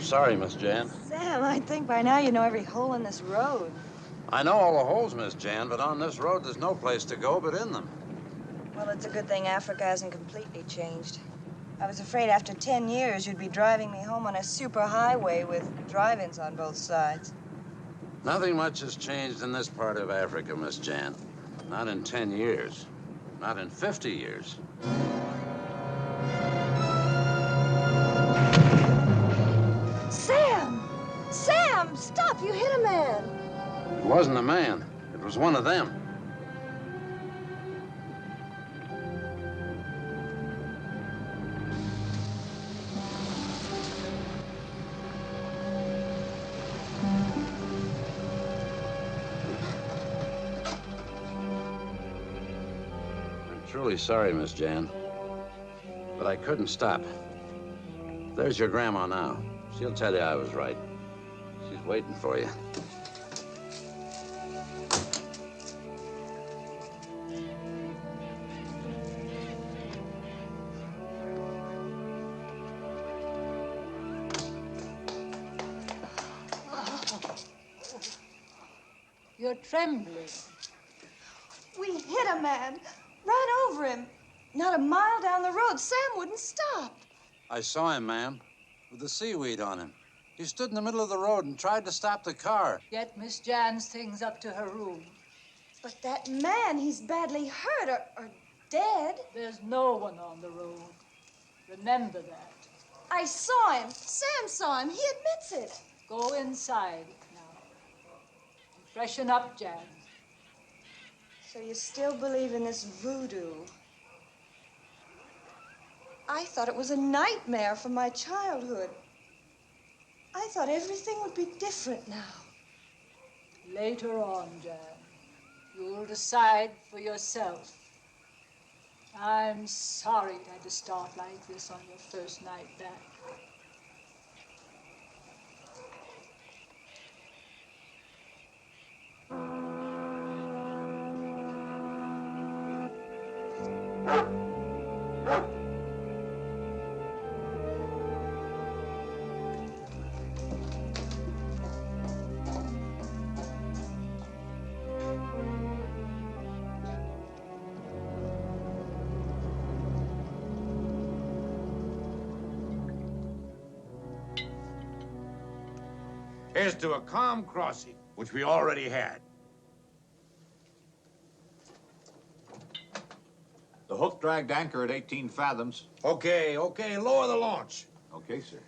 Sorry, Miss Jan. Sam, I think by now you know every hole in this road. I know all the holes, Miss Jan, but on this road there's no place to go but in them. Well, it's a good thing Africa hasn't completely changed. I was afraid after 10 years you'd be driving me home on a superhighway with drive-ins on both sides. Nothing much has changed in this part of Africa, Miss Jan. Not in 10 years. Not in 50 years. Sam, stop! You hit a man. It wasn't a man. It was one of them. I'm truly sorry, Miss Jan, but I couldn't stop. There's your grandma now. She'll tell you I was right. She's waiting for you. You're trembling. We hit a man. Ran over him. Not a mile down the road. Sam wouldn't stop. I saw him, ma'am, with the seaweed on him. He stood in the middle of the road and tried to stop the car. Get Miss Jan's things up to her room. But that man, he's badly hurt or dead. There's no one on the road. Remember that. I saw him. Sam saw him. He admits it. Go inside now. And freshen up, Jan. So you still believe in this voodoo? I thought it was a nightmare from my childhood. I thought everything would be different now. Later on, Jan, you'll decide for yourself. I'm sorry it had to start like this on your first night back. Here's to a calm crossing, which we already had. The hook dragged anchor at 18 fathoms. Okay, lower the launch. Okay, sir.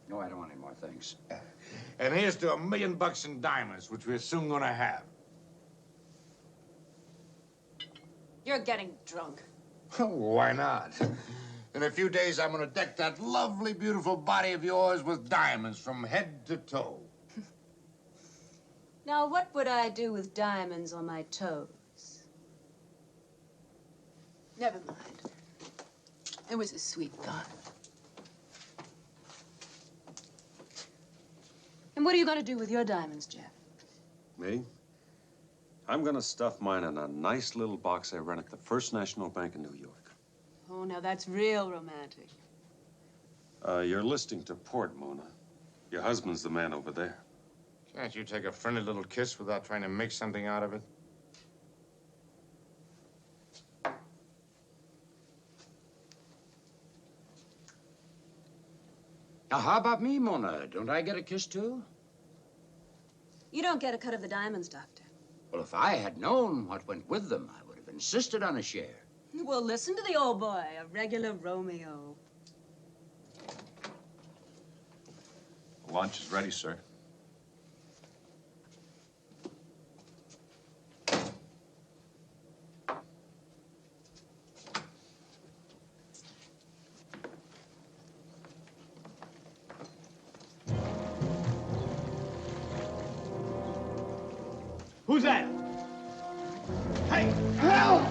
No, I don't want any more things. And here's to $1 million in diamonds, which we're soon gonna have. You're getting drunk. Why not? In a few days, I'm gonna deck that lovely, beautiful body of yours with diamonds from head to toe. Now, what would I do with diamonds on my toes? Never mind. It was a sweet thought. And what are you going to do with your diamonds, Jeff? Me? I'm gonna stuff mine in a nice little box I rent at the First National Bank in New York. Oh, now that's real romantic. You're listening to port, Mona. Your husband's the man over there. Can't you take a friendly little kiss without trying to make something out of it? Now, how about me, Mona? Don't I get a kiss, too? You don't get a cut of the diamonds, Doctor. Well, if I had known what went with them, I would have insisted on a share. Well, listen to the old boy, a regular Romeo. Lunch is ready, sir. Who's that? Hey, help!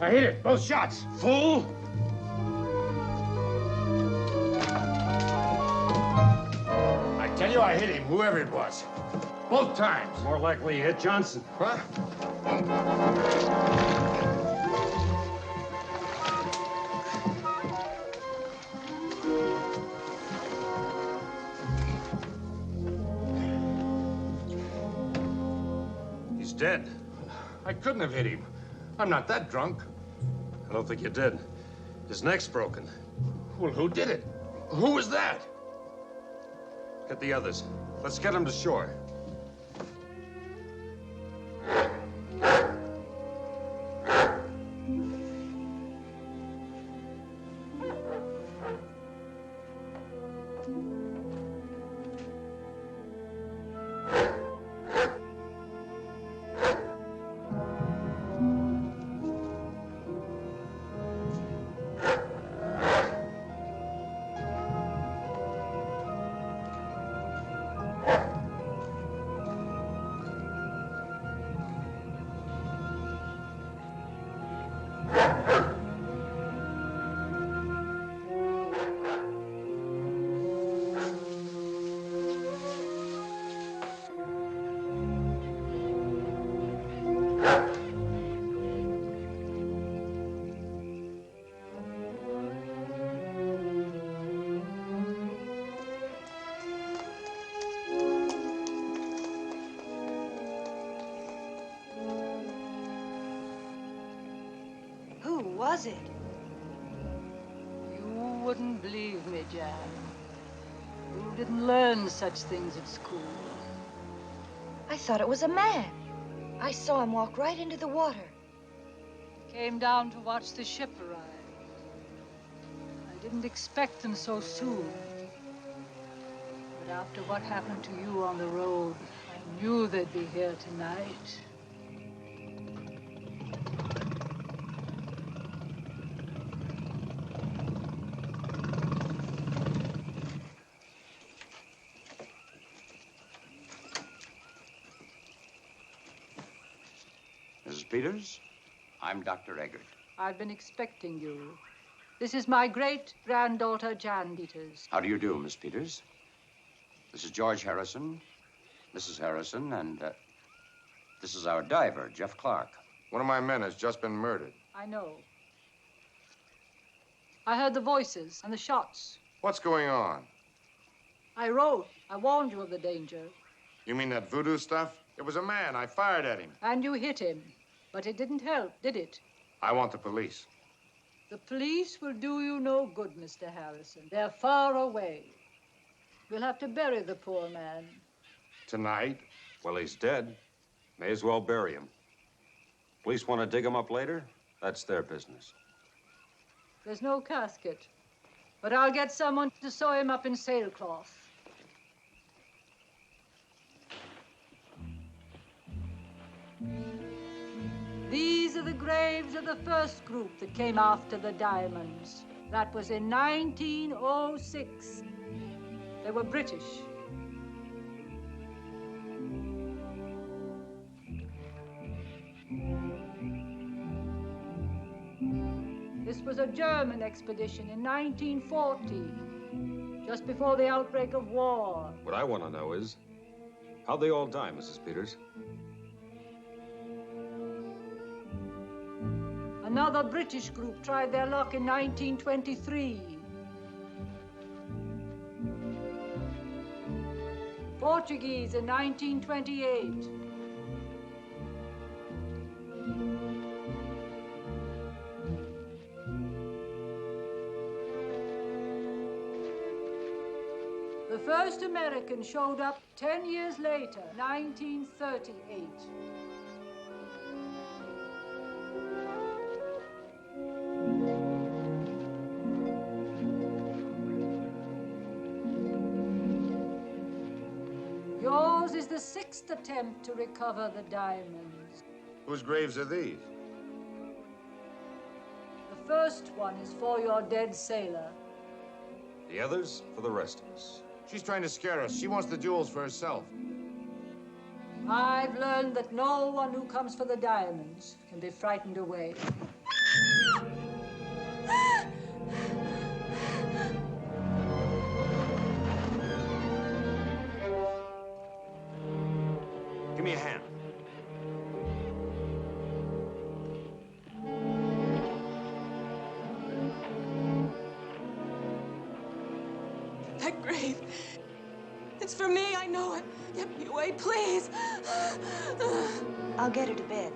I hit it. Both shots. Fool! I tell you, I hit him, whoever it was. Both times. More likely you hit Johnson. Huh? He's dead. I couldn't have hit him. I'm not that drunk. I don't think you did. His neck's broken. Well, who did it? Who was that? Get the others. Let's get him to shore. Who was it? You wouldn't believe me, Jan. You didn't learn such things at school. I thought it was a man. I saw him walk right into the water. Came down to watch the ship arrive. I didn't expect them so soon. But after what happened to you on the road, I knew they'd be here tonight. Mrs. Peters, I'm Dr. Eggert. I've been expecting you. This is my great-granddaughter, Jan Peters. How do you do, Miss Peters? This is George Harrison, Mrs. Harrison, and this is our diver, Jeff Clark. One of my men has just been murdered. I know. I heard the voices and the shots. What's going on? I wrote. I warned you of the danger. You mean that voodoo stuff? It was a man. I fired at him. And you hit him. But it didn't help, did it? I want the police. The police will do you no good, Mr. Harrison. They're far away. We'll have to bury the poor man. Tonight? Well, he's dead. May as well bury him. Police want to dig him up later? That's their business. There's no casket. But I'll get someone to sew him up in sailcloth. These are the graves of the first group that came after the diamonds. That was in 1906. They were British. This was a German expedition in 1940. just before the outbreak of war. What I want to know is, how'd they all die, Mrs. Peters? Another British group tried their luck in 1923. Portuguese in 1928. The first American showed up 10 years later, 1938. Yours is the sixth attempt to recover the diamonds. Whose graves are these? The first one is for your dead sailor. The others for the rest of us. She's trying to scare us. She wants the jewels for herself. I've learned that no one who comes for the diamonds can be frightened away. Give me a hand. That grave. It's for me, I know it. Get me away, please. I'll get her to bed.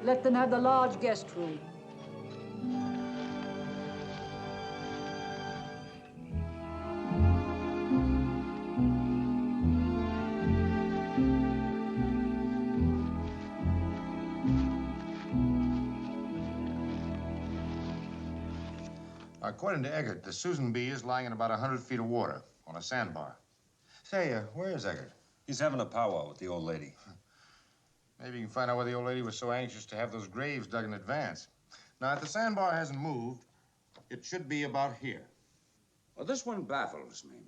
Let them have the large guest room. According to Eggert, the Susan B is lying in about 100 feet of water on a sandbar. Say, where is Eggert? He's having a powwow with the old lady. Maybe you can find out why the old lady was so anxious to have those graves dug in advance. Now, if the sandbar hasn't moved, it should be about here. Well, this one baffles me.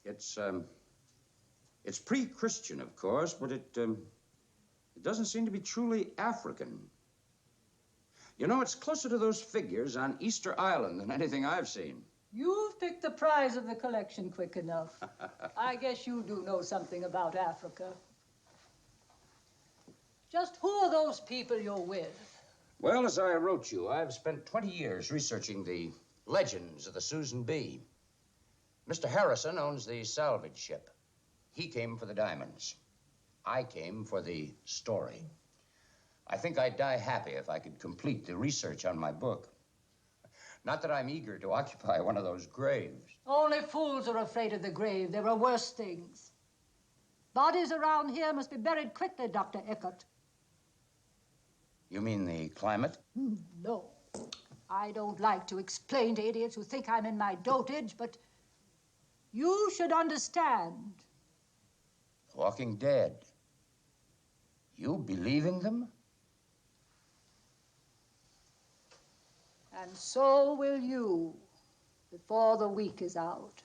It's pre-Christian, of course, but it doesn't seem to be truly African. You know, it's closer to those figures on Easter Island than anything I've seen. You've picked the prize of the collection quick enough. I guess you do know something about Africa. Just who are those people you're with? Well, as I wrote you, I've spent 20 years researching the legends of the Susan B. Mr. Harrison owns the salvage ship. He came for the diamonds. I came for the story. I think I'd die happy if I could complete the research on my book. Not that I'm eager to occupy one of those graves. Only fools are afraid of the grave. There are worse things. Bodies around here must be buried quickly, Dr. Eckert. You mean the climate? No. I don't like to explain to idiots who think I'm in my dotage, but you should understand. Walking Dead. You believe in them? And so will you, before the week is out.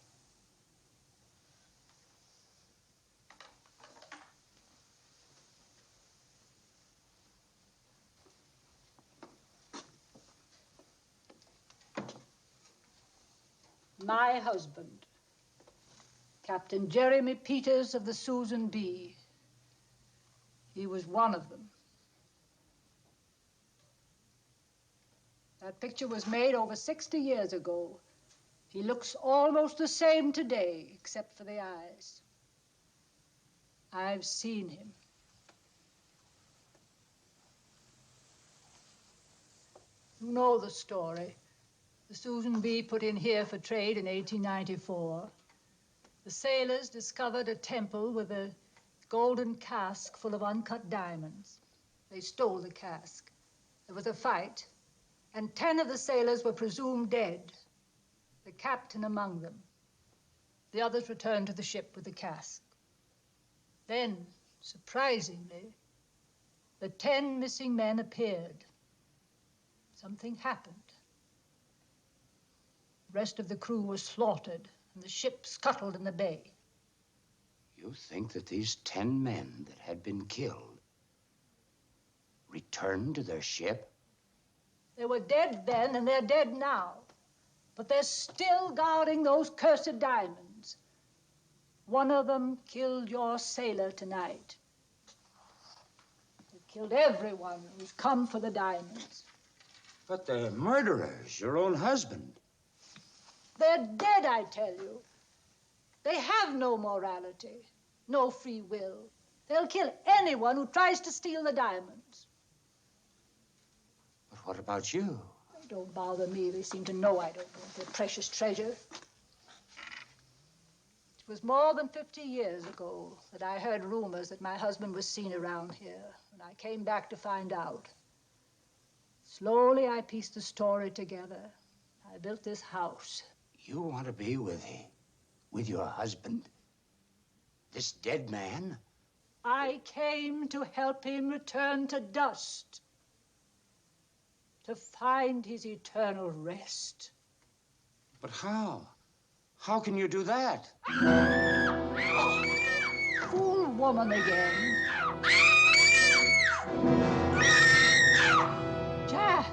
My husband, Captain Jeremy Peters of the Susan B. He was one of them. That picture was made over 60 years ago. He looks almost the same today, except for the eyes. I've seen him. You know the story. The Susan B put in here for trade in 1894. The sailors discovered a temple with a golden cask full of uncut diamonds. They stole the cask. There was a fight, and 10 of the sailors were presumed dead, the captain among them. The others returned to the ship with the cask. Then, surprisingly, the 10 missing men appeared. Something happened. The rest of the crew was slaughtered, and the ship scuttled in the bay. You think that these 10 men that had been killed returned to their ship? They were dead then, and they're dead now. but they're still guarding those cursed diamonds. One of them killed your sailor tonight. They killed everyone who's come for the diamonds. But they're murderers, your own husband. They're dead, I tell you. They have no morality, no free will. They'll kill anyone who tries to steal the diamonds. But what about you? They don't bother me. They seem to know I don't want their precious treasure. It was more than 50 years ago that I heard rumors that my husband was seen around here, and I came back to find out. Slowly, I pieced the story together. I built this house. You want to be with your husband? This dead man? I came to help him return to dust, to find his eternal rest. But how? How can you do that? Fool woman again. Jack!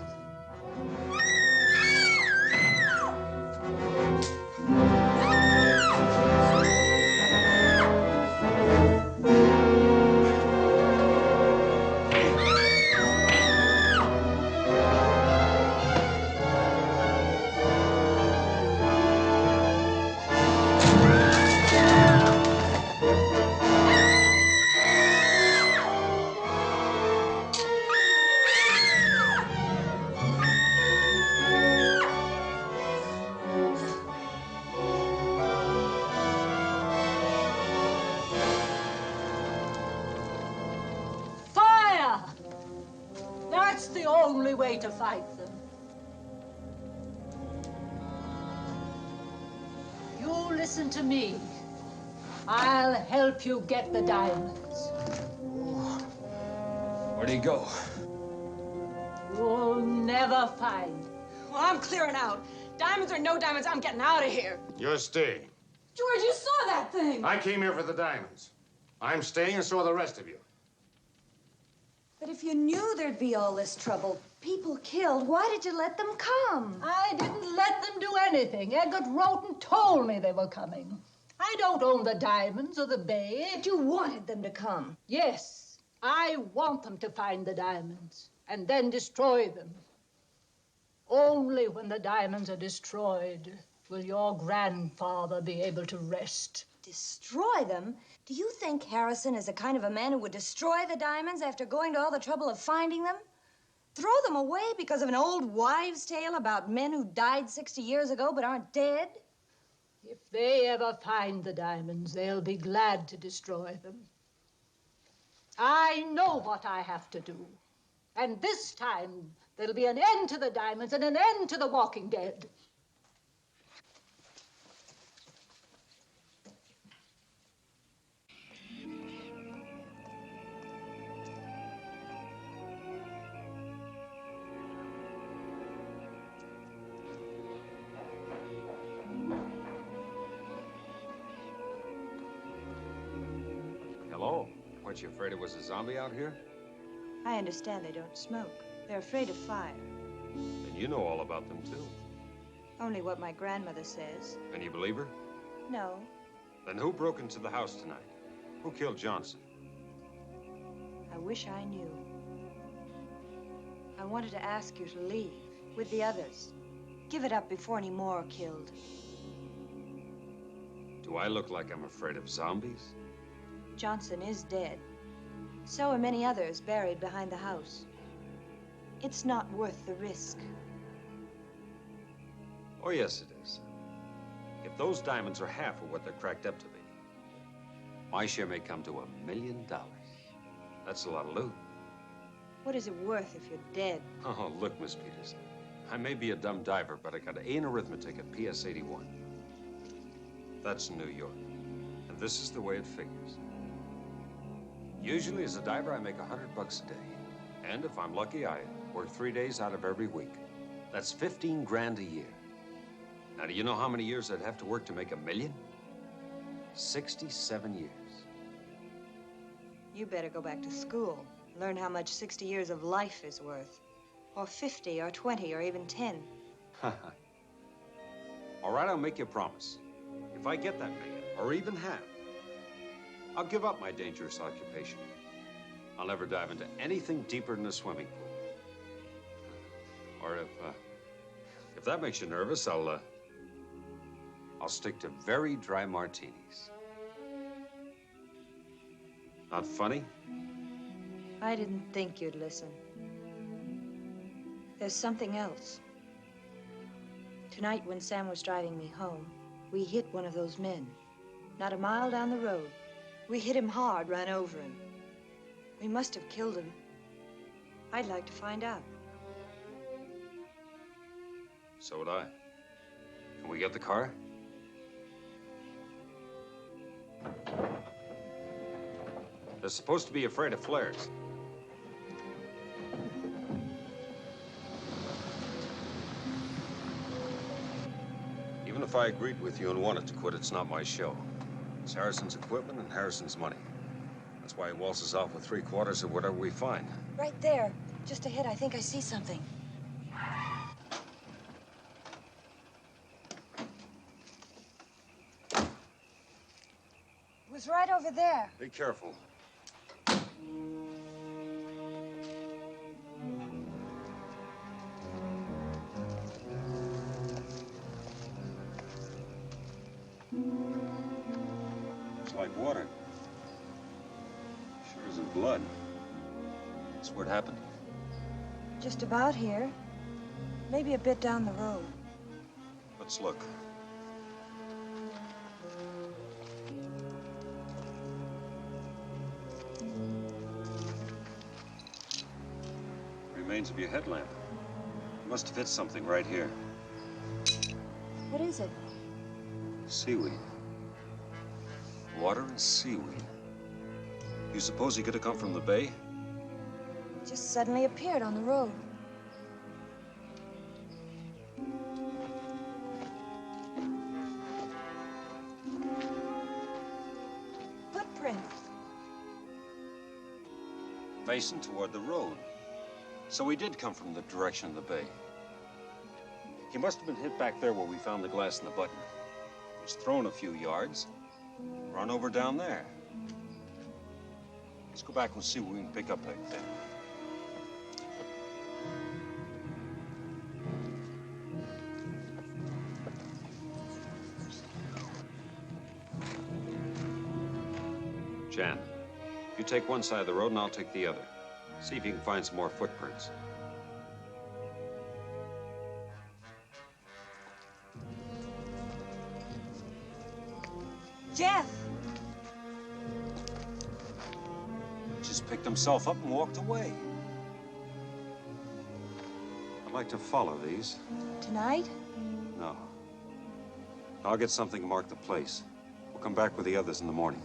That's the only way to fight them. You listen to me. I'll help you get the diamonds. Where'd he go? You'll never find. Well, I'm clearing out. Diamonds or no diamonds, I'm getting out of here. You're staying. George, you saw that thing. I came here for the diamonds. I'm staying, and so are the rest of you. But if you knew there'd be all this trouble, people killed, why did you let them come? I didn't let them do anything. Egbert wrote and told me they were coming. I don't own the diamonds or the bay. But you wanted them to come. Yes, I want them to find the diamonds and then destroy them. Only when the diamonds are destroyed will your grandfather be able to rest. Destroy them? Do you think Harrison is the kind of a man who would destroy the diamonds after going to all the trouble of finding them? Throw them away because of an old wives' tale about men who died 60 years ago but aren't dead? If they ever find the diamonds, they'll be glad to destroy them. I know what I have to do. And this time, there'll be an end to the diamonds and an end to the Walking Dead. Hello? Weren't you afraid it was a zombie out here? I understand they don't smoke. They're afraid of fire. And you know all about them, too. Only what my grandmother says. And you believe her? No. Then who broke into the house tonight? Who killed Johnson? I wish I knew. I wanted to ask you to leave with the others. Give it up before any more are killed. Do I look like I'm afraid of zombies? Johnson is dead. So are many others buried behind the house. It's not worth the risk. Oh, yes, it is. If those diamonds are half of what they're cracked up to be, my share may come to $1 million. That's a lot of loot. What is it worth if you're dead? Oh, look, Miss Peters. I may be a dumb diver, but I got an A in arithmetic at PS 81. That's New York. And this is the way it figures. Usually, as a diver, I make $100 a day. And if I'm lucky, I work 3 days out of every week. That's 15 grand a year. Now, do you know how many years I'd have to work to make $1 million? 67 years. You better go back to school. Learn how much 60 years of life is worth. Or 50, or 20, or even 10. All right, I'll make you a promise. If I get that million, or even half, I'll give up my dangerous occupation. I'll never dive into anything deeper than a swimming pool. Or if that makes you nervous, I'll stick to very dry martinis. Not funny? I didn't think you'd listen. There's something else. Tonight, when Sam was driving me home, we hit one of those men. Not a mile down the road. We hit him hard, ran over him. We must have killed him. I'd like to find out. So would I. Can we get the car? They're supposed to be afraid of flares. Even if I agreed with you and wanted to quit, it's not my show. It's Harrison's equipment and Harrison's money. That's why he waltzes off with 3/4 of whatever we find. Right there. Just ahead, I think I see something. It was right over there. Be careful. It's like water. Sure isn't blood. That's where it happened. Just about here. Maybe a bit down the road. Let's look. Remains of your headlamp. You must have hit something right here. What is it? Seaweed. Water and seaweed. You suppose he could have come from the bay? It just suddenly appeared on the road. Footprints. Facing toward the road. So he did come from the direction of the bay. He must have been hit back there where we found the glass and the button. He was thrown a few yards, run over down there. Let's go back and see what we can pick up back there. Jan, you take one side of the road and I'll take the other. See if you can find some more footprints. Jeff! Just picked himself up and walked away. I'd like to follow these. Tonight? No. I'll get something to mark the place. We'll come back with the others in the morning.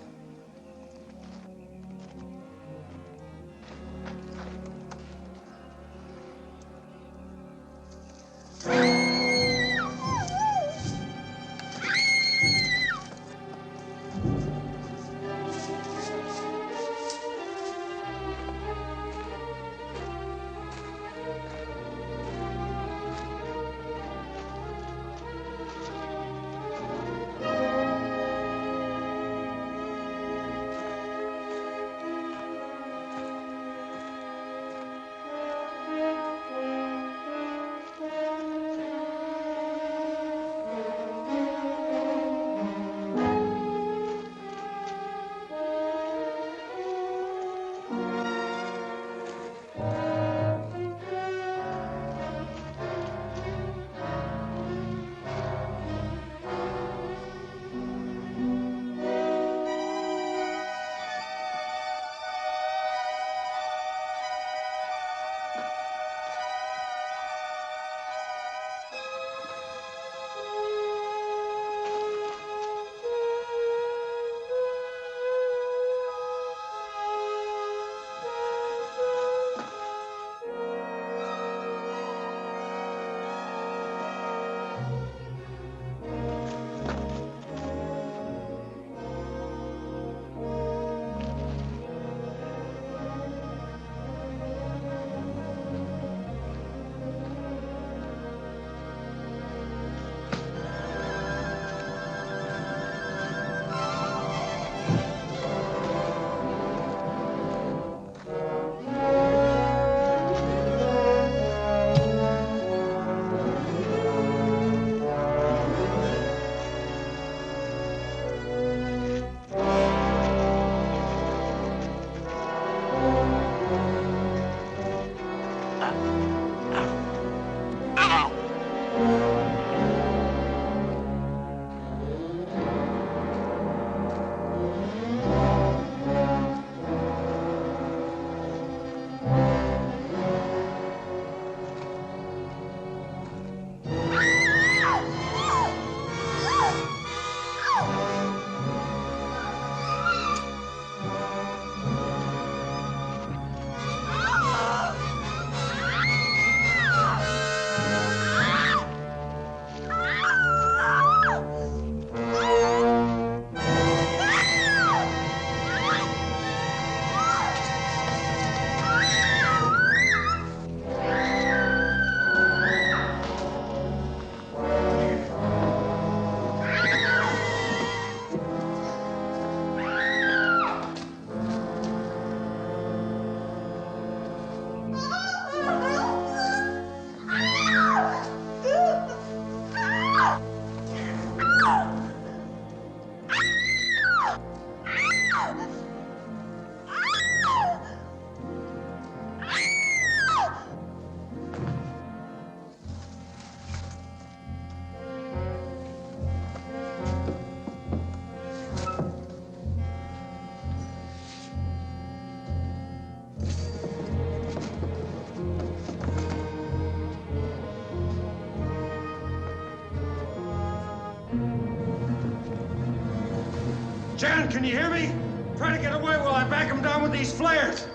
Jan, can you hear me? Try to get away while I back him down with these flares.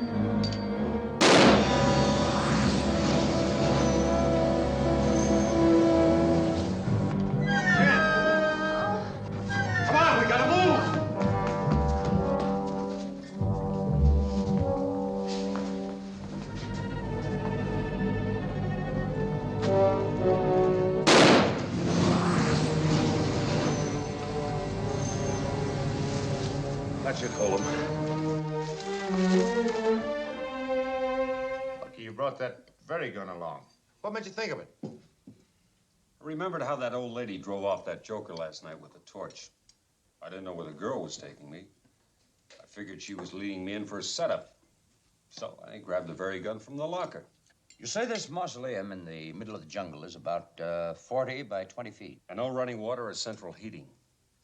Come on, we gotta move! That should hold him. Lucky you brought that very gun along. What made you think of it? I remembered how that old lady drove off that joker last night with a torch. I didn't know where the girl was taking me. I figured she was leading me in for a setup. So I grabbed the very gun from the locker. You say this mausoleum in the middle of the jungle is about 40 by 20 feet. And no running water or central heating.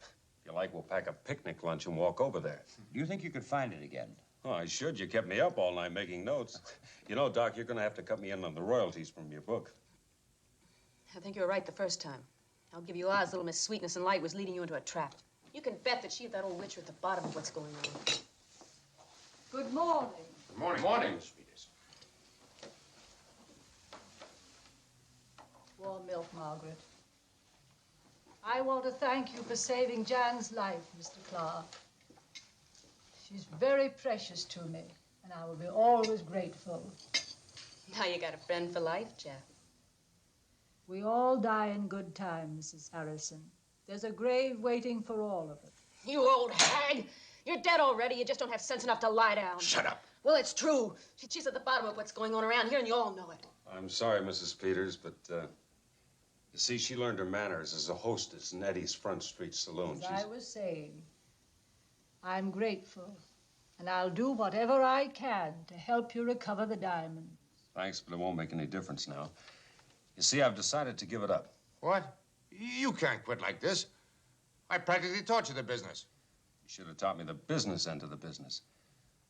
If you like, we'll pack a picnic lunch and walk over there. Do you think you could find it again? Oh, I should. You kept me up all night making notes. You know, Doc, you're going to have to cut me in on the royalties from your book. I think you were right the first time. I'll give you odds little Miss Sweetness and Light was leading you into a trap. You can bet that she and that old witch are at the bottom of what's going on. Good morning. Good morning. Morning, Miss Peters. Warm milk, Margaret. I want to thank you for saving Jan's life, Mr. Clark. She's very precious to me, and I will be always grateful. Now you got a friend for life, Jeff. We all die in good time, Mrs. Harrison. There's a grave waiting for all of us. You old hag! You're dead already. You just don't have sense enough to lie down. Shut up. Well, it's true. She's at the bottom of what's going on around here, and you all know it. I'm sorry, Mrs. Peters, but, you see, she learned her manners as a hostess in Eddie's Front Street Saloon. As I was saying, I'm grateful, and I'll do whatever I can to help you recover the diamond. Thanks, but it won't make any difference now. You see, I've decided to give it up. What? You can't quit like this. I practically taught you the business. You should have taught me the business end of the business.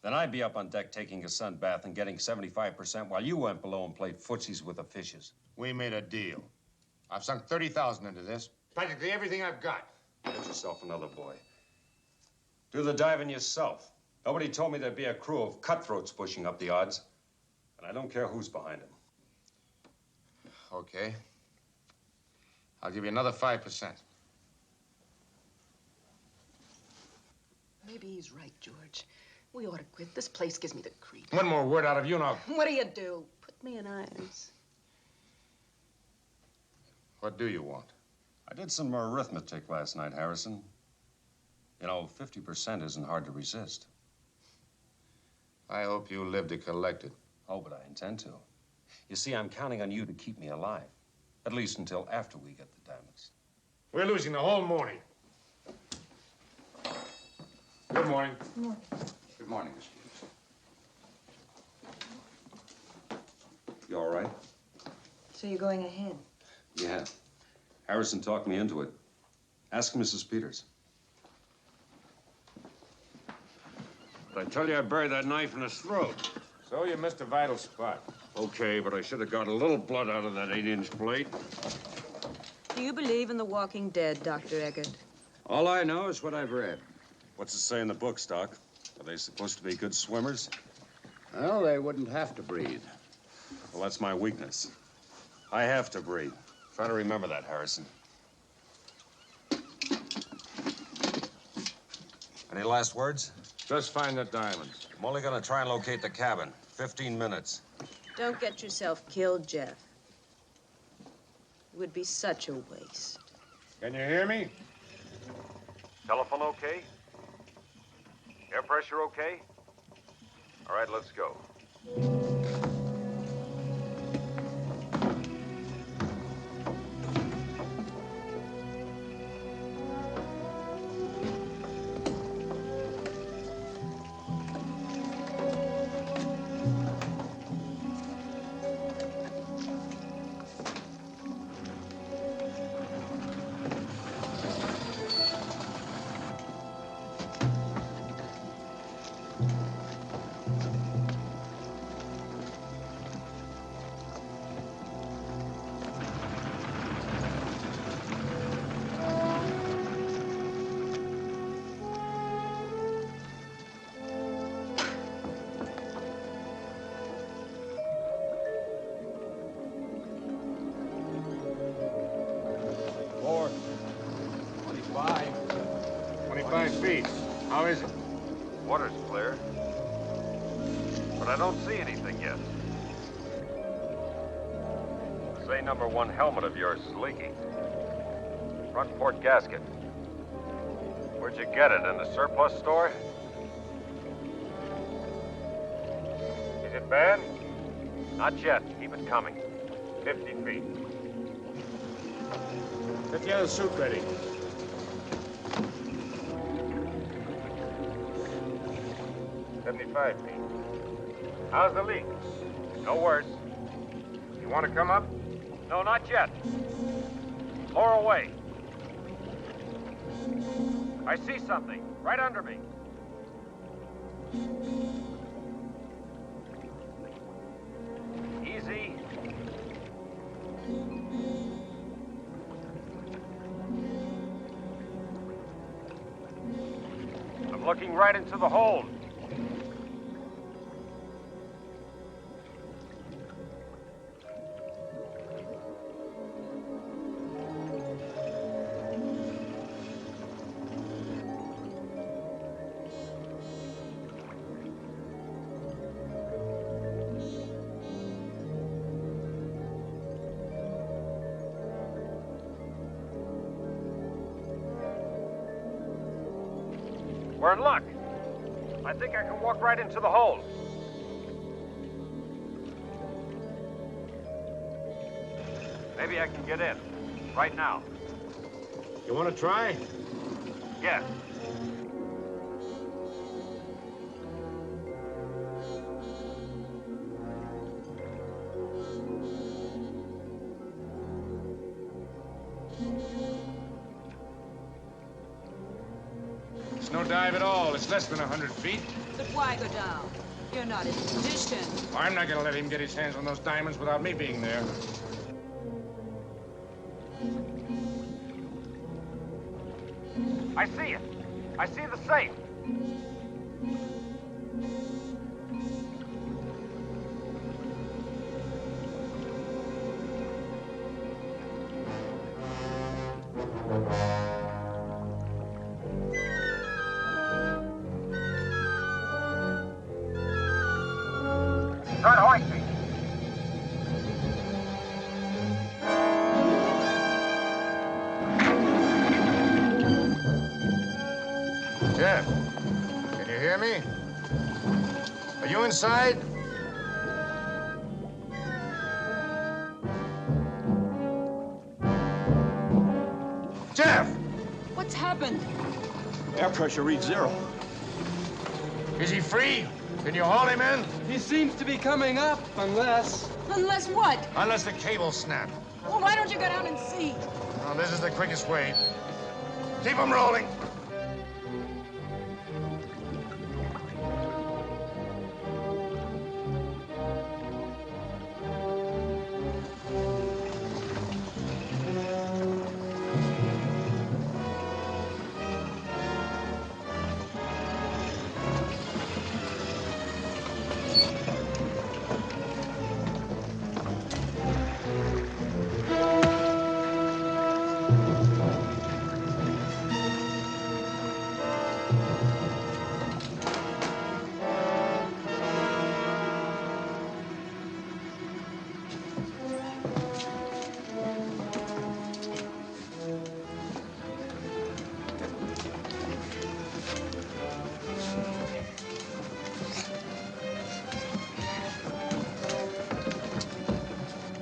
Then I'd be up on deck taking a sun bath and getting 75% while you went below and played footsies with the fishes. We made a deal. I've sunk 30,000 into this. Practically everything I've got. Get yourself another boy. Do the diving yourself. Nobody told me there'd be a crew of cutthroats pushing up the odds. And I don't care who's behind them. Okay. I'll give you another 5%. Maybe he's right, George. We ought to quit. This place gives me the creep. One more word out of you now. What do? Put me in irons. What do you want? I did some arithmetic last night, Harrison. You know, 50% isn't hard to resist. I hope you live to collect it. Oh, but I intend to. You see, I'm counting on you to keep me alive. At least until after we get the diamonds. We're losing the whole morning. Good morning. Good morning. Good morning, Miss Peters. You all right? So you're going ahead? Yeah. Harrison talked me into it. Ask Mrs. Peters. But I tell you, I buried that knife in his throat. So you missed a vital spot. Okay, but I should have got a little blood out of that 8-inch blade. Do you believe in the walking dead, Dr. Eggert? All I know is what I've read. What's it say in the book, Doc? Are they supposed to be good swimmers? Well, they wouldn't have to breathe. Well, that's my weakness. I have to breathe. Try to remember that, Harrison. Any last words? Just find the diamonds. I'm only gonna try and locate the cabin. 15 minutes. Don't get yourself killed, Jeff. It would be such a waste. Can you hear me? Telephone okay? Air pressure okay? All right, let's go. is it? Water's clear. But I don't see anything yet. The say #1 helmet of yours is leaking. Front port gasket. Where'd you get it? In the surplus store? Is it bad? Not yet. Keep it coming. 50 feet. Get the other suit ready. $75 feet. How's the leak? No worse. You want to come up? No, not yet. Lower away. I see something right under me. Easy. I'm looking right into the hold. We're in luck. I think I can walk right into the hold. Maybe I can get in. Right now. You want to try? Yes. It's no dive at all. It's less than 100 feet. But why go down? You're not in position. I'm not going to let him get his hands on those diamonds without me being there. I see it. I see the safe. Start hoisting. Jeff, can you hear me? Are you inside? Jeff! What's happened? Air pressure reads 0. Is he free? Can you haul him in? He seems to be coming up, unless... Unless what? Unless the cable snapped. Well, why don't you go down and see? Well, this is the quickest way. Keep him rolling.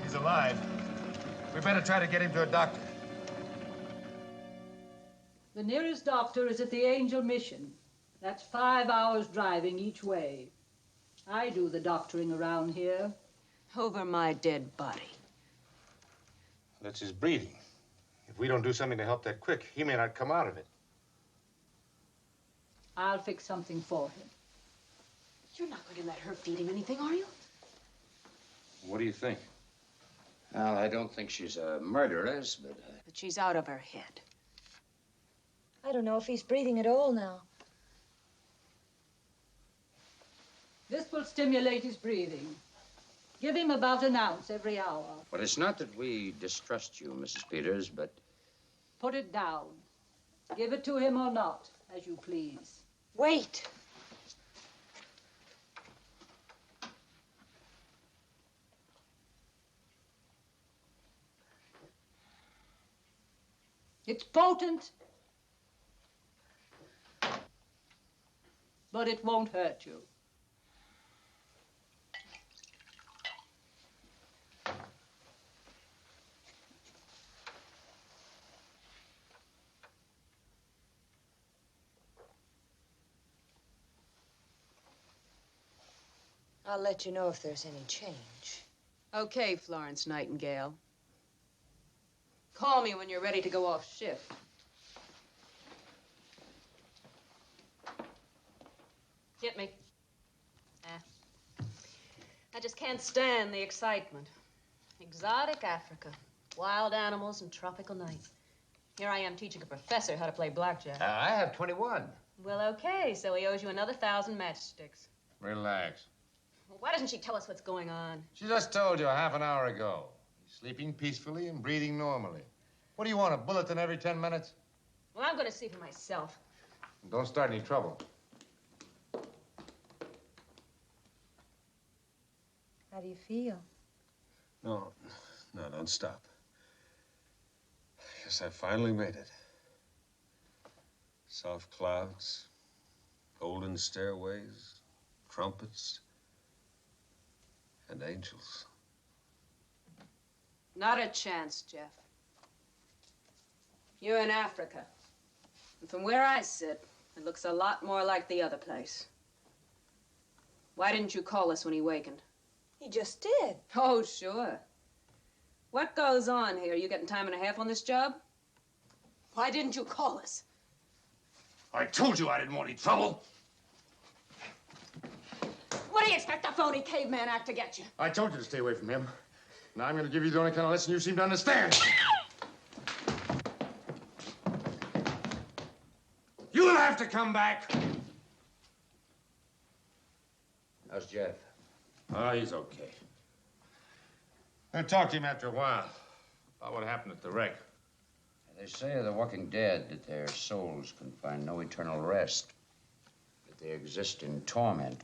He's alive. We better try to get him to a doctor. The nearest doctor is at the Angel Mission. That's 5 hours driving each way. I do the doctoring around here. Over my dead body. That's his breathing. If we don't do something to help that quick, he may not come out of it. I'll fix something for him. You're not going to let her feed him anything, are you? What do you think? Well, I don't think she's a murderess, but... But she's out of her head. I don't know if he's breathing at all now. This will stimulate his breathing. Give him about an ounce every hour. But it's not that we distrust you, Mrs. Peters, but... Put it down. Give it to him or not, as you please. Wait. It's potent, but it won't hurt you. I'll let you know if there's any change. Okay, Florence Nightingale. Call me when you're ready to go off shift. Hit me. I just can't stand the excitement. Exotic Africa, wild animals, and tropical night. Here I am teaching a professor how to play blackjack. I have 21. Well, okay, so he owes you another 1,000 matchsticks. Relax. Well, why doesn't she tell us what's going on? She just told you a half an hour ago. He's sleeping peacefully and breathing normally. What do you want, a bulletin every 10 minutes? Well, I'm going to see for myself. Don't start any trouble. How do you feel? No, don't stop. I guess I finally made it. Soft clouds, golden stairways, trumpets, and angels. Not a chance, Jeff. You're in Africa. And from where I sit, it looks a lot more like the other place. Why didn't you call us when he wakened? He just did. Oh, sure. What goes on here? You getting time and a half on this job? Why didn't you call us? I told you I didn't want any trouble. What do you expect the phony caveman act to get you? I told you to stay away from him. Now I'm going to give you the only kind of lesson you seem to understand. You'll have to come back. How's Jeff? Oh, he's okay. I'll talk to him after a while about what happened at the wreck. They say of the walking dead that their souls can find no eternal rest, that they exist in torment.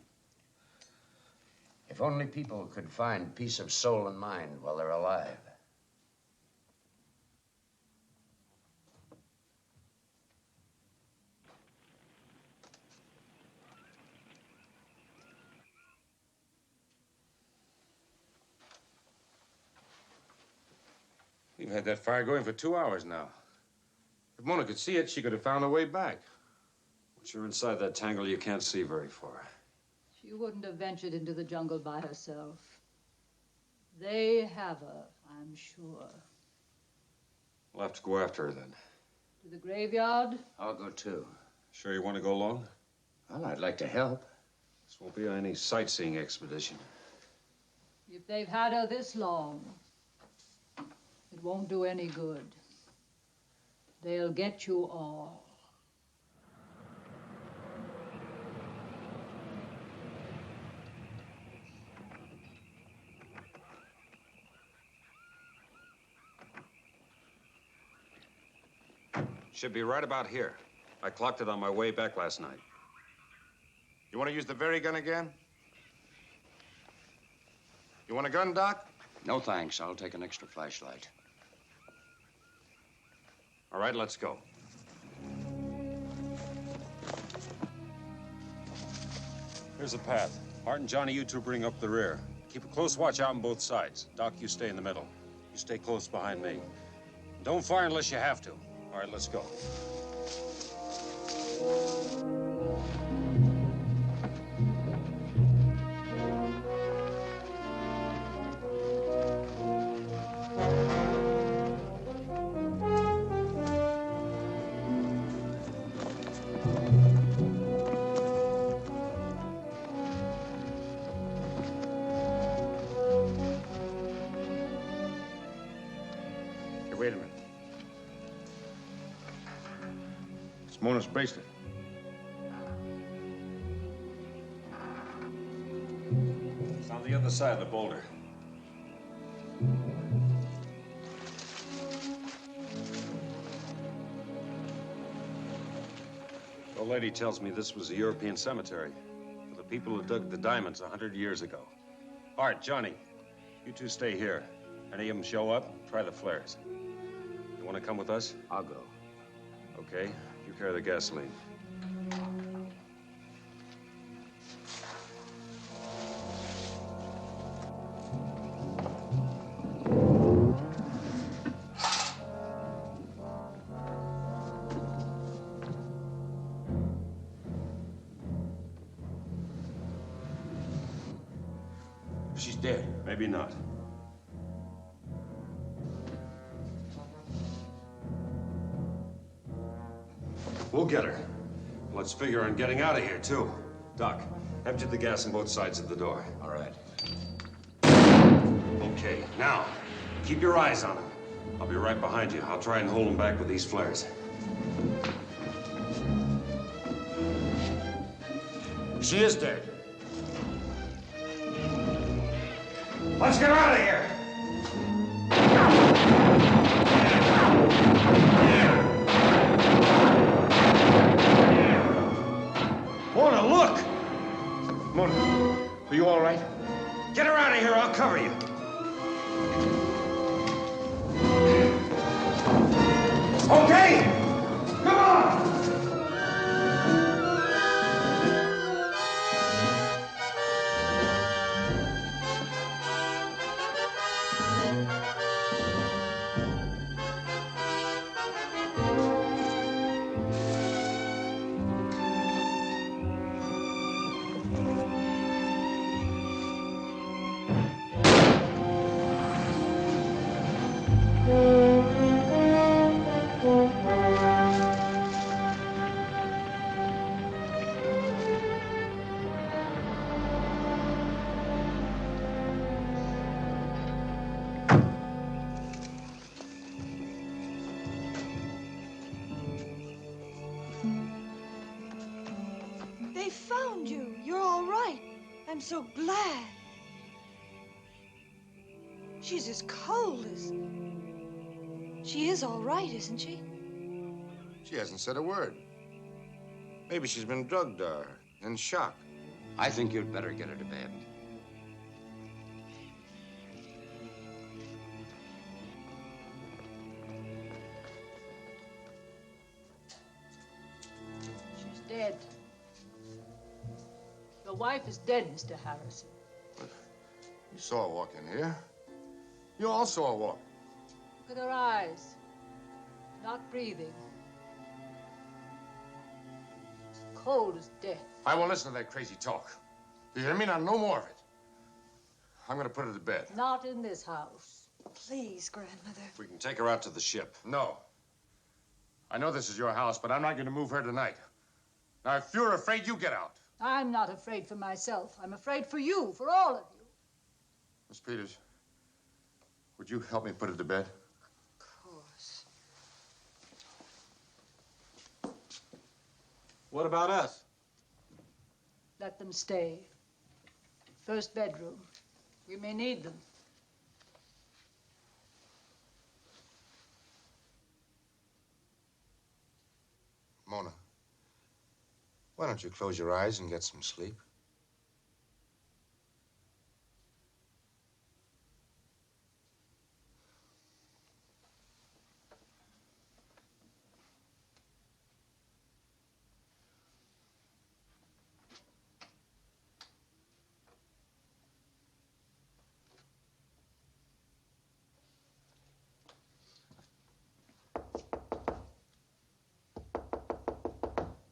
If only people could find peace of soul and mind while they're alive. We've had that fire going for 2 hours now. If Mona could see it, she could have found her way back. Once you're inside that tangle, you can't see very far. She wouldn't have ventured into the jungle by herself. They have her, I'm sure. We'll have to go after her then. To the graveyard? I'll go too. Sure you want to go along? Well, I'd like to help. This won't be any sightseeing expedition. If they've had her this long, it won't do any good. They'll get you all. Should be right about here. I clocked it on my way back last night. You want to use the very gun again? You want a gun, Doc? No, thanks. I'll take an extra flashlight. All right, let's go. Here's the path. Art and Johnny, you two bring up the rear. Keep a close watch out on both sides. Doc, you stay in the middle. You stay close behind me. Don't fire unless you have to. All right, let's go. Here, wait a minute. It's Mona's bracelet. It's on the other side of the boulder. Don't lady tells me this was a European cemetery for the people who dug the diamonds 100 years ago. Art, Johnny, you two stay here. Any of them show up, try the flares. You want to come with us? I'll go. Okay, you carry the gasoline. She's dead. Maybe not. We'll get her. Let's figure on getting out of here, too. Doc, empty the gas on both sides of the door. All right. Okay, now, keep your eyes on him. I'll be right behind you. I'll try and hold him back with these flares. She is dead. Let's get her out of here! Mona, look! Mona, are you all right? Get her out of here, I'll cover you. Okay! Come on! They found you. You're all right. I'm so glad. She's as cold as... She is all right, isn't she? She hasn't said a word. Maybe she's been drugged or in shock. I think you'd better get her to bed. She's dead. Your wife is dead, Mr. Harrison. You saw her walk in here. You all saw her walk. Look at her eyes. Not breathing. As cold as death. I won't listen to that crazy talk. You hear me? Now, no more of it. I'm gonna put her to bed. Not in this house. Please, Grandmother. We can take her out to the ship. No. I know this is your house, but I'm not gonna move her tonight. Now, if you're afraid, you get out. I'm not afraid for myself. I'm afraid for you, for all of you. Miss Peters, would you help me put her to bed? Of course. What about us? Let them stay. First bedroom. We may need them. Mona, why don't you close your eyes and get some sleep?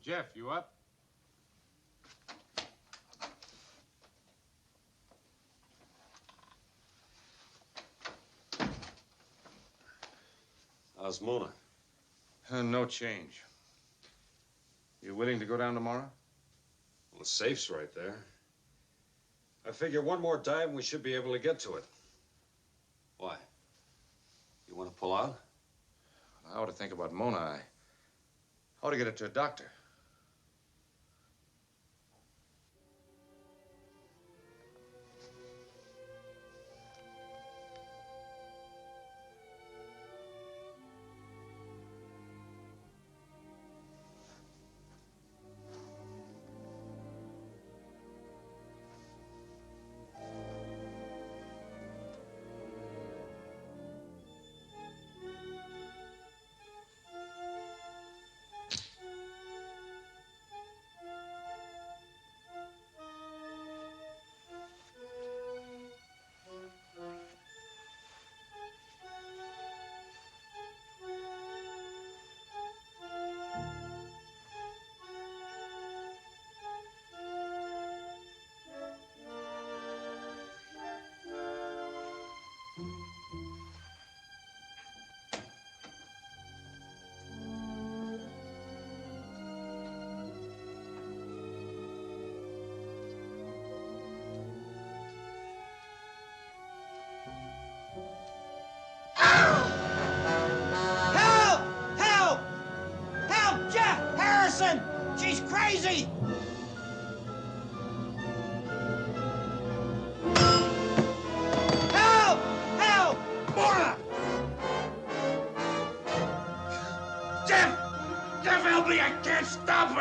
Jeff, you up? How's Mona? No change. You willing to go down tomorrow? Well, the safe's right there. I figure one more dive and we should be able to get to it. Why? You want to pull out? I ought to think about Mona. I ought to get her to a doctor.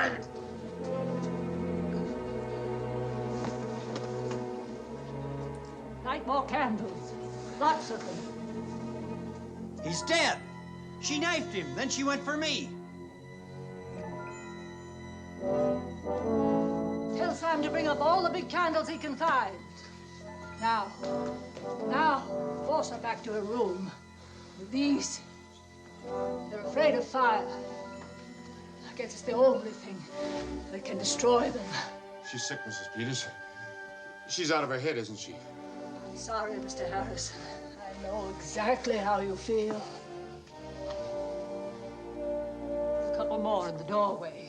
coming! Light more candles. Lots of them. He's dead. She knifed him, then she went for me. Tell Sam to bring up all the big candles he can find. Now, force her back to her room. With these, they're afraid of fire. I guess it's the only thing that can destroy them. She's sick, Mrs. Peters. She's out of her head, isn't she? I'm sorry, Mr. Harrison. I know exactly how you feel. There's a couple more in the doorway.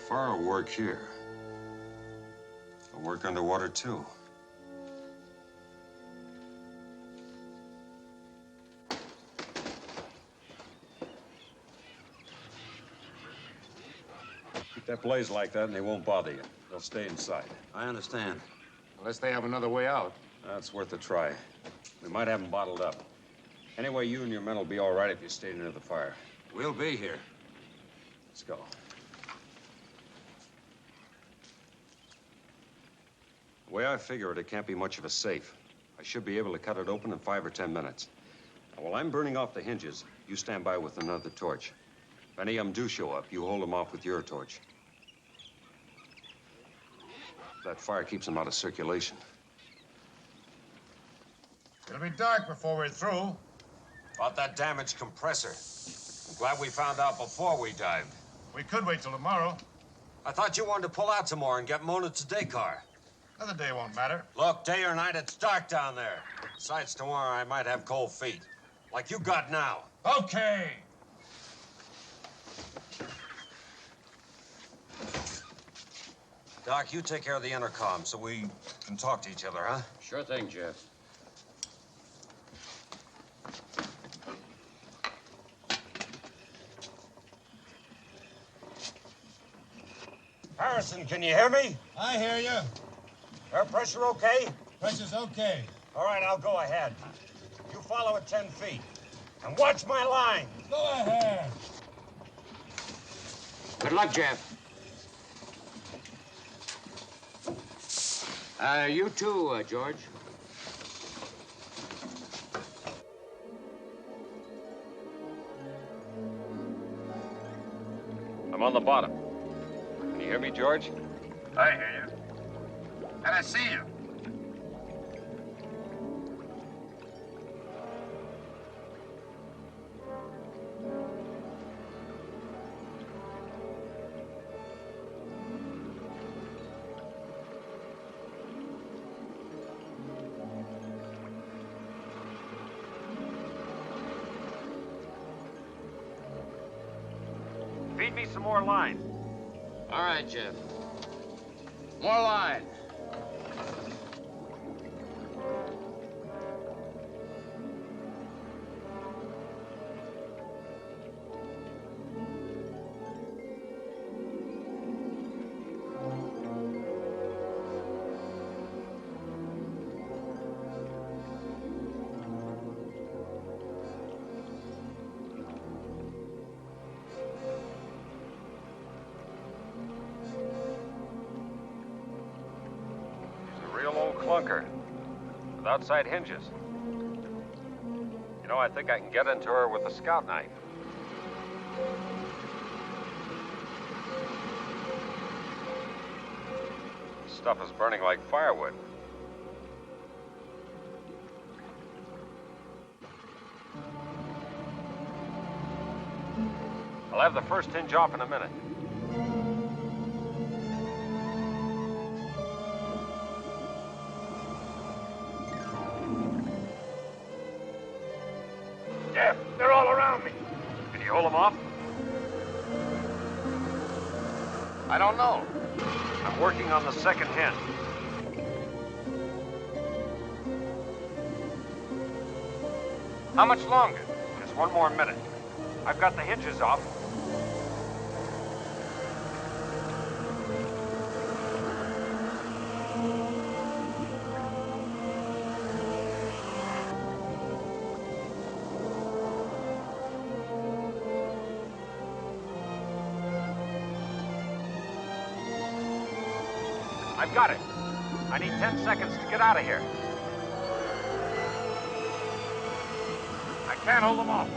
Fire work here. It'll work underwater, too. Keep that blaze like that and they won't bother you. They'll stay inside. I understand. Unless they have another way out. That's worth a try. We might have them bottled up. Anyway, you and your men will be all right if you stay near the fire. We'll be here. Let's go. The way I figure it, it can't be much of a safe. I should be able to cut it open in 5 or 10 minutes. Now, while I'm burning off the hinges, you stand by with another torch. If any of them do show up, you hold them off with your torch. That fire keeps them out of circulation. It'll be dark before we're through. About that damaged compressor. I'm glad we found out before we dived. We could wait till tomorrow. I thought you wanted to pull out some more and get Mona to Dakar. Another day won't matter. Look, day or night, it's dark down there. Besides, tomorrow I might have cold feet. Like you got now. Okay. Doc, you take care of the intercom so we can talk to each other, huh? Sure thing, Jeff. Harrison, can you hear me? I hear you. Air pressure okay? Pressure's okay. All right, I'll go ahead. You follow at 10 feet. And watch my line. Go ahead. Good luck, Jeff. You too, George. I'm on the bottom. Can you hear me, George? I hear you. And I see you. Feed me some more line. All right, Jeff. More line. Clunker with outside hinges. You know, I think I can get into her with a scout knife. Stuff is burning like firewood. I'll have the first hinge off in a minute. They're all around me. Can you hold them off? I don't know. I'm working on the second hinge. How much longer? Just 1 more minute. I've got the hinges off. I've got it. I need 10 seconds to get out of here. I can't hold them off.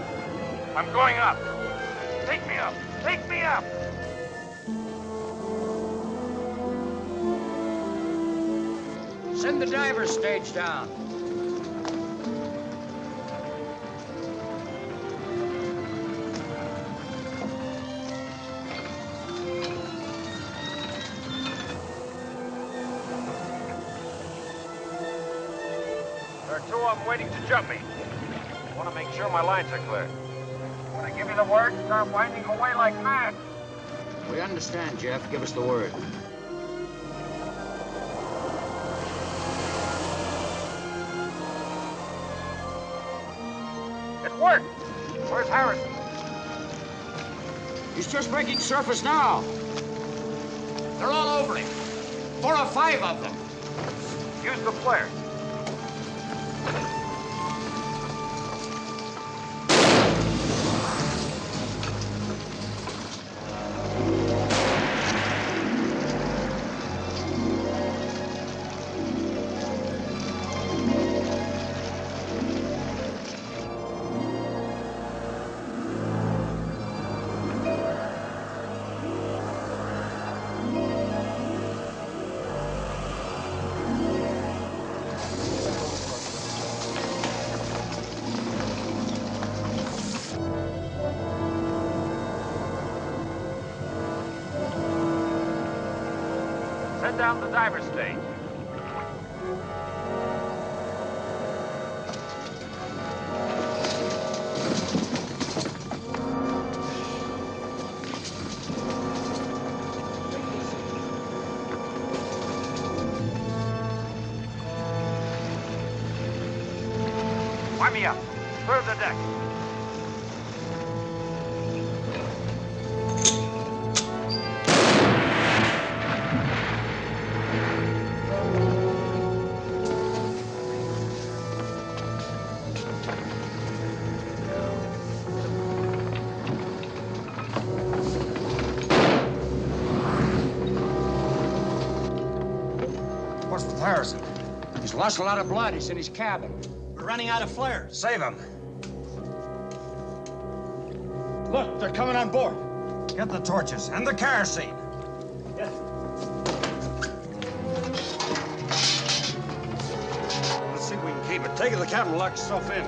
I'm going up. Take me up. Take me up. Send the diver's stage down. There are 2 of them waiting to jump me. I want to make sure my lines are clear. When I give you the word, start winding away like mad. We understand, Jeff. Give us the word. It worked. Where's Harrison? He's just breaking surface now. They're all over him. 4 or 5 of them. Use the flare. Send down the diver stage. Wind me up. Clear the deck. What's with Harrison? He's lost a lot of blood. He's in his cabin. We're running out of flares. Save him. Look, they're coming on board. Get the torches and the kerosene. Let's see if we can keep it. Take it to the cabin and lock yourself in.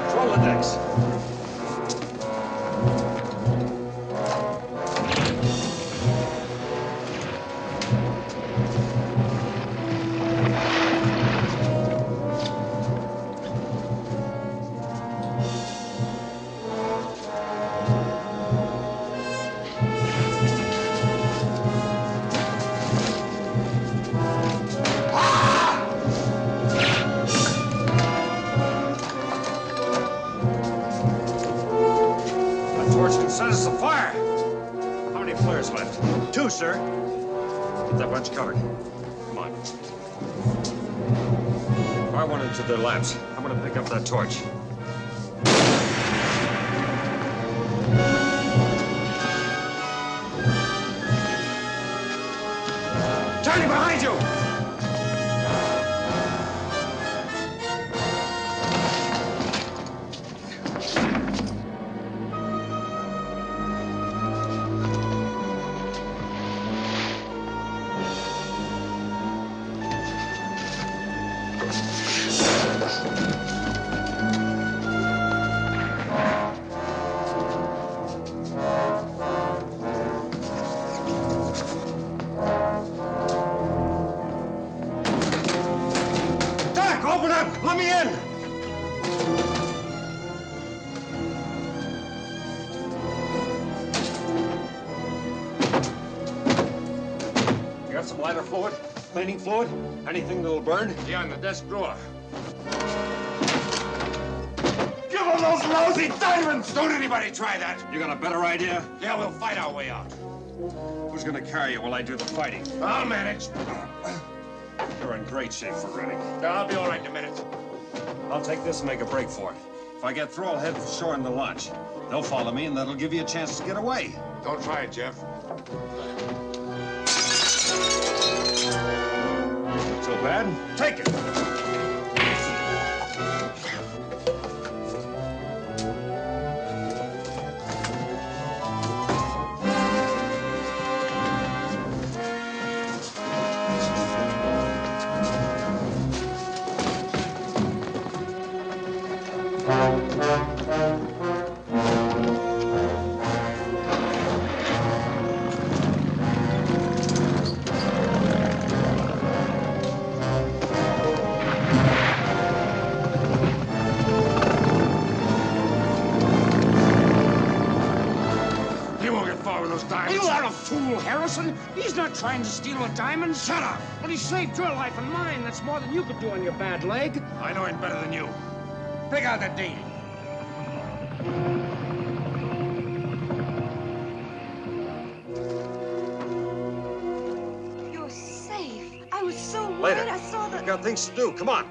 Control the decks. Set us afire. How many flares left? 2, sir. Get that bunch covered. Come on. Fire one into their laps. I'm gonna pick up that torch. Charlie, behind you! Let me in! You got some lighter fluid? Cleaning fluid? Anything that'll burn? Yeah, in the desk drawer. Give them those lousy diamonds! Don't anybody try that! You got a better idea? Yeah, we'll fight our way out. Who's gonna carry you while I do the fighting? I'll manage. You're in great shape for running. I'll be all right in a minute. I'll take this and make a break for it. If I get through, I'll head for shore in the launch. They'll follow me, and that'll give you a chance to get away. Don't try it, Jeff. Not so bad. Take it. You are a fool, Harrison. He's not trying to steal the diamonds. Shut up! Well, he saved your life and mine. That's more than you could do on your bad leg. I know him better than you. Pick out that deed. You're safe. I was so worried. Later. I saw the... We've got things to do. Come on.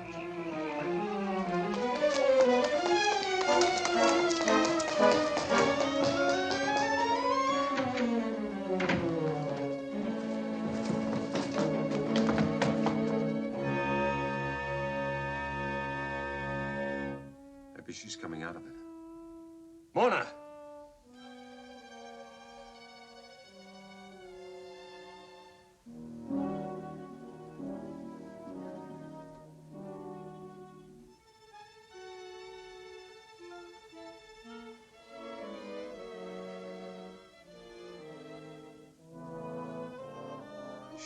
Maybe she's coming out of it. Mona!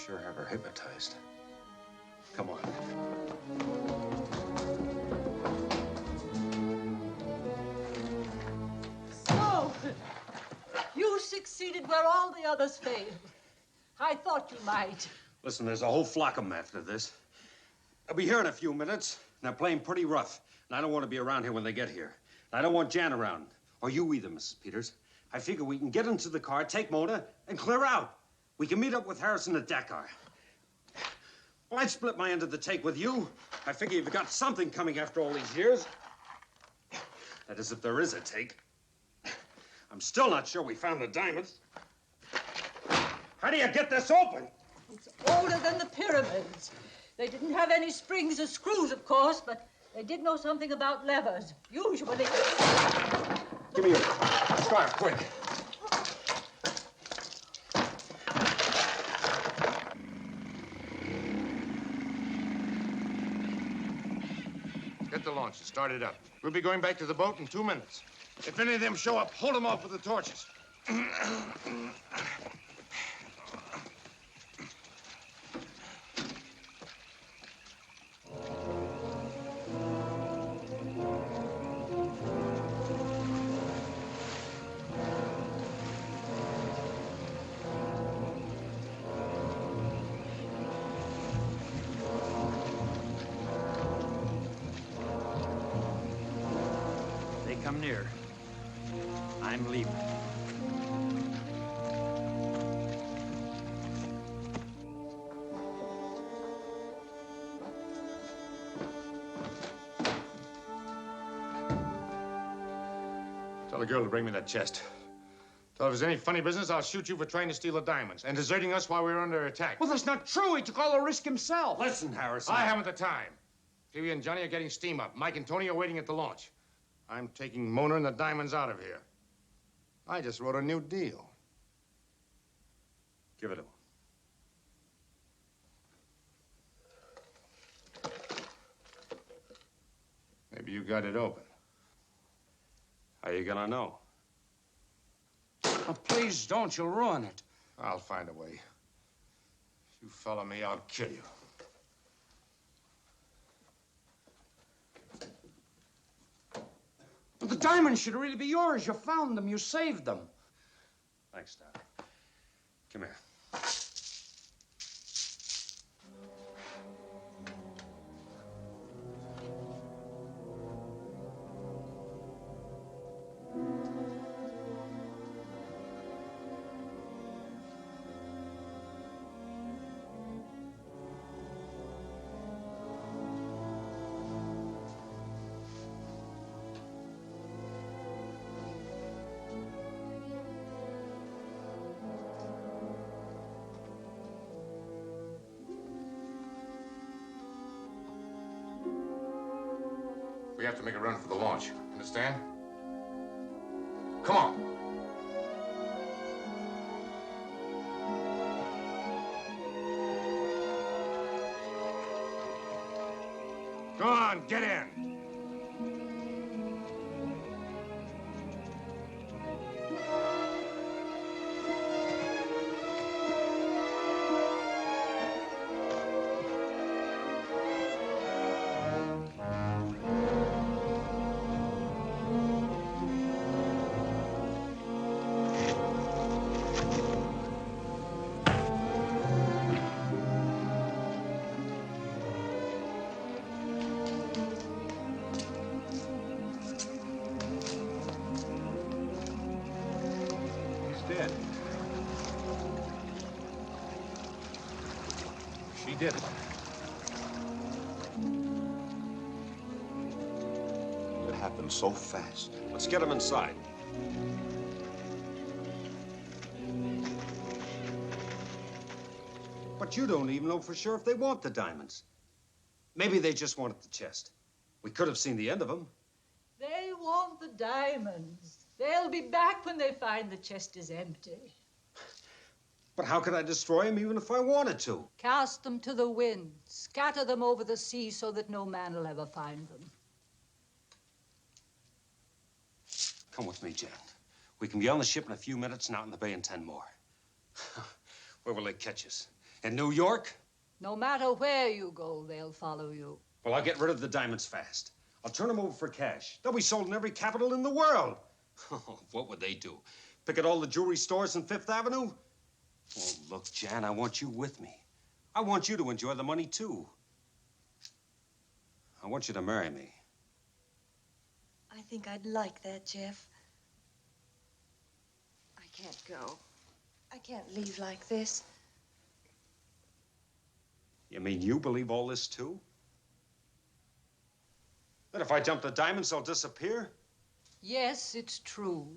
Sure have her hypnotized. Come on. So, you succeeded where all the others failed. I thought you might. Listen, there's a whole flock of them after this. I'll be here in a few minutes, and they're playing pretty rough. And I don't want to be around here when they get here. And I don't want Jan around. Or you either, Mrs. Peters. I figure we can get into the car, take Mona, and clear out. We can meet up with Harrison at Dakar. Well, I'd split my end of the take with you. I figure you've got something coming after all these years. That is, if there is a take. I'm still not sure we found the diamonds. How do you get this open? It's older than the pyramids. They didn't have any springs or screws, of course, but they did know something about levers. Usually. Give me your scarf, quick. Get the launch and start it up. We'll be going back to the boat in 2 minutes. If any of them show up, hold them off with the torches. They come near. I'm leaving. Tell the girl to bring me that chest. Tell her if there's any funny business, I'll shoot you for trying to steal the diamonds and deserting us while we're under attack. Well, that's not true. He took all the risk himself. Listen, Harrison. I haven't the time. Phoebe and Johnny are getting steam up. Mike and Tony are waiting at the launch. I'm taking Mona and the diamonds out of here. I just wrote a new deal. Give it to him. Maybe you got it open. How you gonna know? Oh, please don't. You'll ruin it. I'll find a way. If you follow me, I'll kill you. But the diamonds should really be yours. You found them. You saved them. Thanks, Dad. Come here. We have to make a run for the launch. Understand? Come on. Go on, get in. Dead. She did it. It happened so fast. Let's get him inside. But you don't even know for sure if they want the diamonds. Maybe they just wanted the chest. We could have seen the end of them. They want the diamonds. They'll be back when they find the chest is empty. But how could I destroy them even if I wanted to? Cast them to the wind. Scatter them over the sea so that no man will ever find them. Come with me, Jan. We can be on the ship in a few minutes and out in the bay in 10 more. Where will they catch us? In New York? No matter where you go, they'll follow you. Well, I'll get rid of the diamonds fast. I'll turn them over for cash. They'll be sold in every capital in the world. What would they do? Pick at all the jewelry stores on Fifth Avenue? Oh, look, Jan, I want you with me. I want you to enjoy the money, too. I want you to marry me. I think I'd like that, Jeff. I can't go. I can't leave like this. You mean you believe all this, too? That if I dump the diamonds, they'll disappear? Yes, it's true.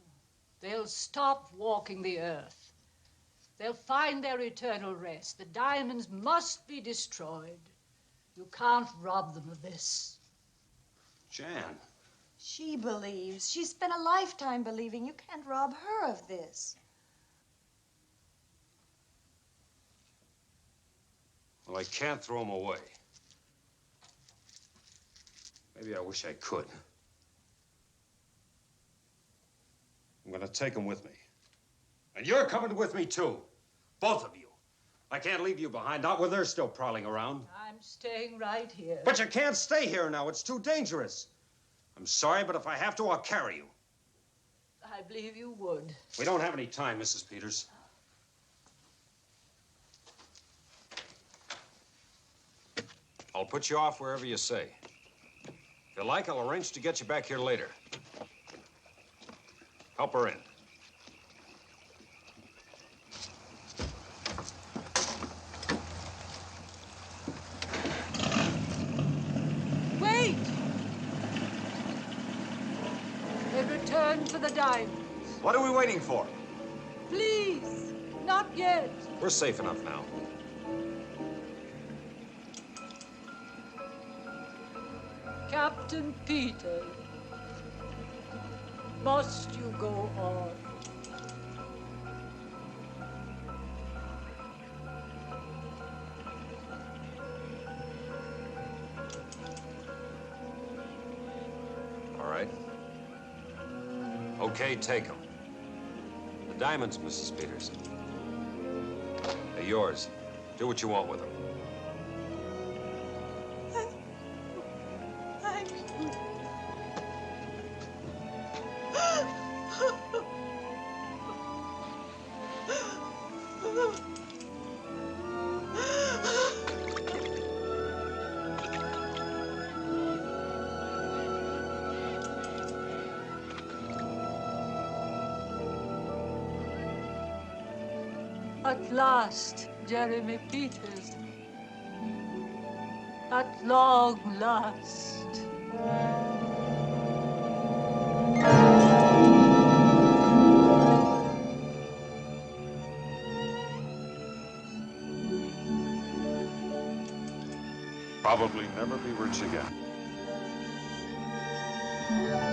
They'll stop walking the earth. They'll find their eternal rest. The diamonds must be destroyed. You can't rob them of this. Jan. She believes. She's spent a lifetime believing. You can't rob her of this. Well, I can't throw them away. Maybe I wish I could. I'm gonna take them with me. And you're coming with me, too. Both of you. I can't leave you behind, not when they're still prowling around. I'm staying right here. But you can't stay here now. It's too dangerous. I'm sorry, but if I have to, I'll carry you. I believe you would. We don't have any time, Mrs. Peters. I'll put you off wherever you say. If you like, I'll arrange to get you back here later. Help her in. Wait! They've returned for the diamonds. What are we waiting for? Please, not yet. We're safe enough now. Captain Peter, must you go on? All right. Okay, take them. The diamonds, Mrs. Peters. They're yours. Do what you want with them. Thank you. At last, Jeremy Peters. At long last. Probably never be rich again. Bye.